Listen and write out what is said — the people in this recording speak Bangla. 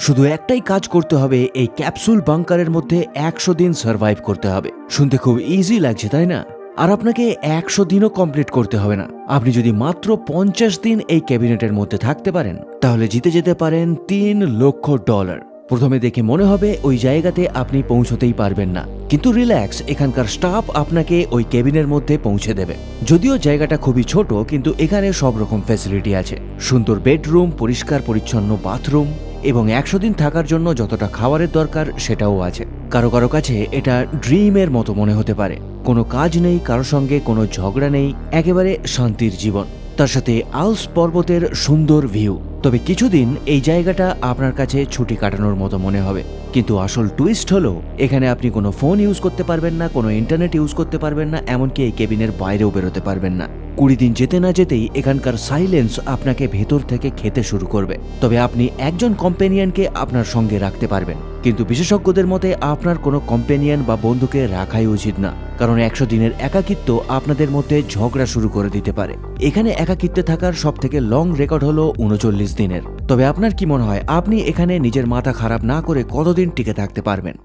শুধু একটাই কাজ করতে হবে, এই ক্যাপসুল বাংকারের মধ্যে 100 দিন সার্ভাইভ করতে হবে। শুনতে খুব ইজি লাগছে, তাই না? আর আপনাকে 100 দিনও কমপ্লিট করতে হবে না। আপনি যদি মাত্র 50 দিন এই ক্যাবিনেটের মধ্যে থাকতে পারেন, তাহলে জিতে যেতে পারেন $3 লক্ষ। প্রথমে দেখে মনে হবে ওই জায়গাতে আপনি পৌঁছতেই পারবেন না, কিন্তু রিল্যাক্স, এখানকার স্টাফ আপনাকে ওই কেবিনের মধ্যে পৌঁছে দেবে। যদিও জায়গাটা খুবই ছোট, কিন্তু এখানে সব রকম ফ্যাসিলিটি আছে। সুন্দর বেডরুম, পরিষ্কার পরিচ্ছন্ন বাথরুম এবং 100 দিন থাকার জন্য যতটা খাবারের দরকার সেটাও আছে। কারো কারো কাছে এটা ড্রিমের মতো মনে হতে পারে। কোনো কাজ নেই, কারো সঙ্গে কোনো ঝগড়া নেই, একেবারে শান্তির জীবন। তার সাথে আল্পস পর্বতের সুন্দর ভিউ। তবে কিছুদিন এই জায়গাটা আপনার কাছে ছুটি কাটানোর মতো মনে হবে, কিন্তু আসল টুইস্ট হলো এখানে আপনি কোনো ফোন ইউজ করতে পারবেন না, কোনো ইন্টারনেট ইউজ করতে পারবেন না, এমনকি এই কেবিনের বাইরেও বেরোতে পারবেন না। 20 দিন যেতে না যেতেই এখানকার সাইলেন্স আপনাকে ভেতর থেকে খেতে শুরু করবে। তবে আপনি একজন কম্পেনিয়নকে আপনার সঙ্গে রাখতে পারবেন, কিন্তু বিশেষজ্ঞদের মতে আপনার কোনো কম্পেনিয়ন বা বন্ধুকে রাখাই উচিত না, কারণ 100 দিনের একাকিত্ব আপনাদের মধ্যে ঝগড়া শুরু করে দিতে পারে। এখানে একাকিত্বে থাকার সব থেকে লং রেকর্ড হলো 39 দিনের। তবে আপনার কি মনে হয়, আপনি এখানে নিজের মাথা খারাপ না করে কতদিন টিকে থাকতে পারবেন?